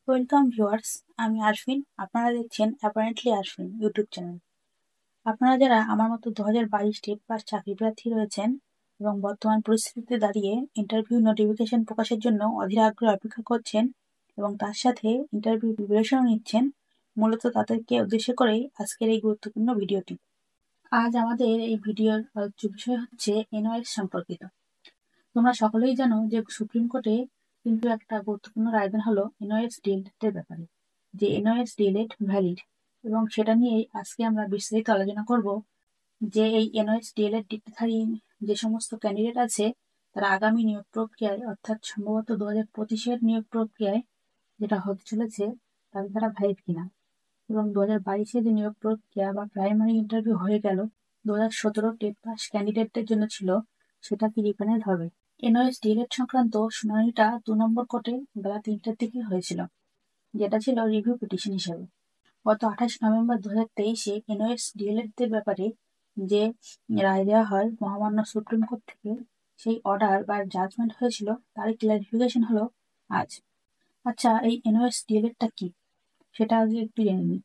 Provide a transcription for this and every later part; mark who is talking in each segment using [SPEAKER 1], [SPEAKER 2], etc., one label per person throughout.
[SPEAKER 1] Welcome viewers, আমি আরফিন। আপনারা দেখছেন অ্যাপারেন্টলি আরফিন ইউটিউব চ্যানেল। আপনারা যারা আমার মতো 2022 টেট পাস চাকরি প্রার্থী রয়েছেন এবং বর্তমান পরিস্থিতিতে দাঁড়িয়ে ইন্টারভিউ নোটিফিকেশন প্রকাশের জন্য অধীর আগ্রহে অপেক্ষা করছেন এবং তার সাথে ইন্টারভিউ প্রিপারেশনও নিচ্ছেন, মূলত তাদেরকে উদ্দেশ্য করেই আজকের এই গুরুত্বপূর্ণ ভিডিওটি। আজ আমাদের এই ভিডিওর আলোচ্য বিষয় হচ্ছে এনওএস সম্পর্কিত। তোমরা সকলেই জানো যে সুপ্রিম কোর্টে কিন্তু একটা গুরুত্বপূর্ণ রায়দান হলো এনওএস ডিএলএড এর ব্যাপারে, যে এনওএস ডিএলএড ভ্যালিড, এবং সেটা নিয়েই আজকে আমরা বিস্তারিত আলোচনা করব যে এই এনওএস ডিএলএড ডিগ্রিধারী যে সমস্ত ক্যান্ডিডেট আছে তারা আগামী নিয়োগ প্রক্রিয়ায়, অর্থাৎ সম্ভবত 2025-এর নিয়োগ প্রক্রিয়ায় যেটা হতে চলেছে, তাদের দ্বারা ভ্যালিড কিনা, এবং 2022-এ যে নিয়োগ প্রক্রিয়া বা প্রাইমারি ইন্টারভিউ হয়ে গেল 2017 টেট পাস ক্যান্ডিডেটদের জন্য ছিল, সেটা কি রিপ্যানেল হবে। এনওএস ডিএলএড সংক্রান্ত শুনানিটা 2 নম্বর কোর্টে বেলা 3টার দিকে হয়েছিল, যেটা ছিল রিভিউ পিটিশন হিসেবে। গত 28 নভেম্বর 2023-এ এনওএস ডিএলএড-দের ব্যাপারে যে রায় দেওয়া হয় মহামান্য সুপ্রিম কোর্ট থেকে, সেই অর্ডার বা জাজমেন্ট হয়েছিল, তারই ক্লারিফিকেশন হলো আজ। আচ্ছা, এই এনওএস ডিএলএডটা কি সেটা আগে একটু জেনে নিই।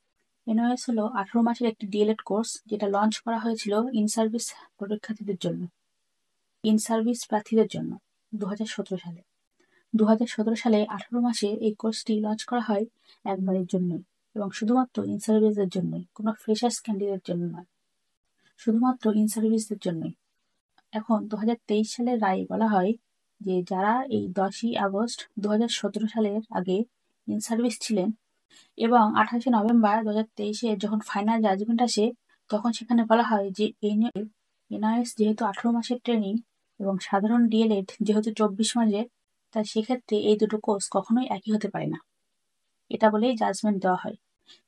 [SPEAKER 1] এনওএস হলো 18 মাসের একটি ডিএলএড কোর্স, যেটা লঞ্চ করা হয়েছিল ইন সার্ভিস পরীক্ষার্থীদের জন্য, ইন সার্ভিস প্রার্থীদের জন্য 2017 সালে। 2017 সালে 18 মাসে এই কোর্সটি লঞ্চ করা হয় একবারের জন্যই, এবং শুধুমাত্র ইন সার্ভিসদের জন্যই, কোনো ফ্রেশার্স ক্যান্ডিডেট জন্য নয়, শুধুমাত্র ইন সার্ভিসদের জন্যই। এখন 2023 সালের রায়ে বলা হয় যে যারা এই 10ই আগস্ট 2017 সালের আগে ইন সার্ভিস ছিলেন এবং 28শে নভেম্বর 2023-এ যখন ফাইনাল জাজমেন্ট আসে, তখন সেখানে বলা হয় যে এনআইএস যেহেতু 18 মাসের ট্রেনিং এবং সাধারণ ডিএলএড যেহেতু 24 মাসের, তাই সেক্ষেত্রে এই দুটো কোর্স কখনোই একই হতে পারে না, এটা বলেই জাজমেন্ট দেওয়া হয়,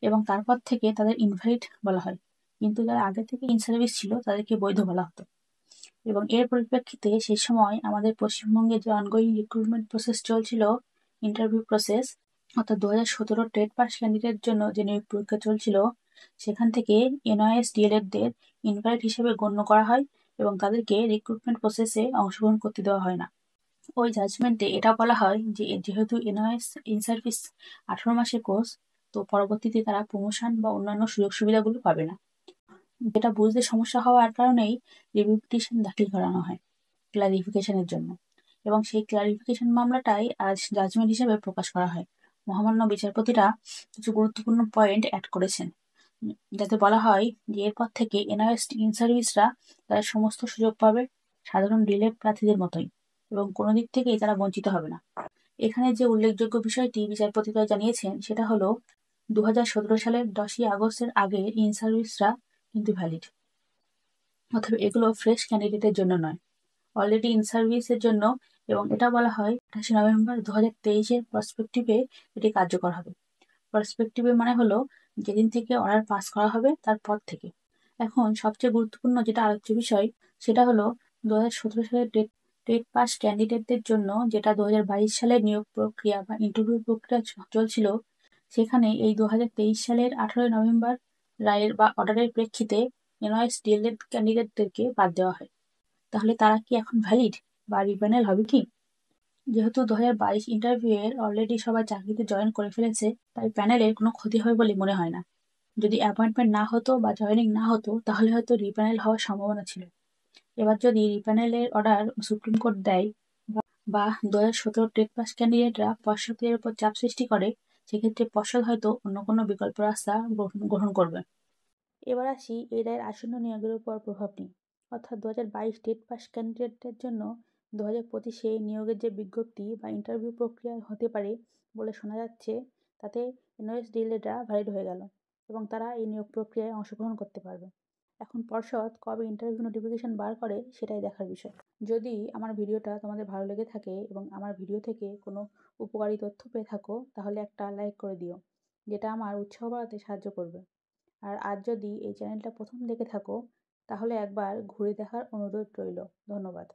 [SPEAKER 1] এবং তারপর থেকে তাদের ইনভ্যালিড বলা হয়। কিন্তু যারা আগে থেকে ইন সার্ভিস ছিল তাদেরকে বৈধ বলা হতো। এবং এর পরিপ্রেক্ষিতে সেই সময় আমাদের পশ্চিমবঙ্গে যে অনগোয়িং রিক্রুটমেন্ট প্রসেস চলছিল, ইন্টারভিউ প্রসেস, অর্থাৎ 2017 টেট পাস ক্যান্ডিডেট জন্য যে নিয়োগ পরীক্ষা চলছিল, সেখান থেকে এনআইএস ডিএলএড-দের ইনভ্যালিড হিসেবে গণ্য করা হয় এবং তাদেরকে রিক্রুটমেন্ট প্রসেসে অংশগ্রহণ করতে দেওয়া হয় না। ওই জাজমেন্টে এটা বলা হয় যে যেহেতু এনআইএস ইন সার্ভিস 18 মাসের কোর্স, তো পরবর্তীতে তারা প্রমোশন বা অন্যান্য সুযোগ সুবিধাগুলো পাবে না। যেটা বুঝতে সমস্যা হওয়ার কারণেই রিভিউ পিটিশন দাখিল করানো হয় ক্লারিফিকেশনের জন্য, এবং সেই ক্লারিফিকেশন মামলাটাই আজ জাজমেন্ট হিসেবে প্রকাশ করা হয়। মহামান্য বিচারপতিরা কিছু গুরুত্বপূর্ণ পয়েন্ট অ্যাড করেছেন, যাতে বলা হয় যে এরপর থেকে এনআরএস ইন সার্ভিসরা তাদের সমস্ত সুযোগ পাবে সাধারণ ডিএলএড প্রার্থীদের মতোই, এবং কোনো দিক থেকেই তারা বঞ্চিত হবে না। এখানে যে উল্লেখযোগ্য বিষয়টি বিচারপতিরা জানিয়েছেন সেটা হলো 2017 সালের 10ই আগস্টের আগে ইন সার্ভিসরা কিন্তু ভ্যালিড, অথবা এগুলো ফ্রেশ ক্যান্ডিডেটের জন্য নয়, অলরেডি ইন সার্ভিসের জন্য। এবং এটা বলা হয় 28 নভেম্বর 2023-এর পার্সপেক্টিভে এটি কার্যকর হবে। পার্সপেক্টিভে মানে হলো যেদিন থেকে অর্ডার পাস করা হবে তারপর থেকে। এখন সবচেয়ে গুরুত্বপূর্ণ যেটা আলোচ্য বিষয়, সেটা হলো 2017 সালের টেট পাস ক্যান্ডিডেটদের জন্য যেটা 2022 সালের নিয়োগ প্রক্রিয়া বা ইন্টারভিউ প্রক্রিয়া চলছিল, সেখানে এই 2023 সালের 18 নভেম্বর রায়ের বা অর্ডারের প্রেক্ষিতে এনওএস ডিএলএড ক্যান্ডিডেটদেরকে বাদ দেওয়া হয়। তাহলে তারা কি এখন ভ্যালিড বা রিপ্যানেল হবে কি? যেহেতু 2022 ইন্টারভিউয়ের অলরেডি সবাই চাকরিতে জয়েন করে ফেলেছে, তাই প্যানেলের কোনো ক্ষতি হবে বলে মনে হয় না। যদি অ্যাপয়েন্টমেন্ট না হতো বা জয়েনিং না হতো, তাহলে হয়তো রিপ্যানেল হওয়ার সম্ভাবনা ছিল। এবার যদি রিপ্যানেলের অর্ডার সুপ্রিম কোর্ট দেয় বা 2017 টেট পাস ক্যান্ডিডেটরা পর্ষদের উপর চাপ সৃষ্টি করে, সেক্ষেত্রে পর্ষদ হয়তো অন্য কোনো বিকল্প রাস্তা গ্রহণ করবে। এবার আসি এই রায়ের আসন্ন নিয়োগের উপর প্রভাব নিয়ে, অর্থাৎ 2022 টেট পাস ক্যান্ডিডেটদের জন্য 2025-এ নিয়োগের যে বিজ্ঞপ্তি বা ইন্টারভিউ প্রক্রিয়া হতে পারে বলে শোনা যাচ্ছে, তাতে এনওএস ডিএলএডরা ভ্যালিড হয়ে গেল এবং তারা এই নিয়োগ প্রক্রিয়ায় অংশগ্রহণ করতে পারবে। এখন পর্ষদ কবে ইন্টারভিউ নোটিফিকেশন বার করে সেটাই দেখার বিষয়। যদি আমার ভিডিওটা তোমাদের ভালো লেগে থাকে এবং আমার ভিডিও থেকে কোনো উপকারী তথ্য পেয়ে থাকো, তাহলে একটা লাইক করে দিও, যেটা আমার উৎসাহ বাড়াতে সাহায্য করবে। আর আজ যদি এই চ্যানেলটা প্রথম দেখে থাকো, তাহলে একবার ঘুরে দেখার অনুরোধ রইল। ধন্যবাদ।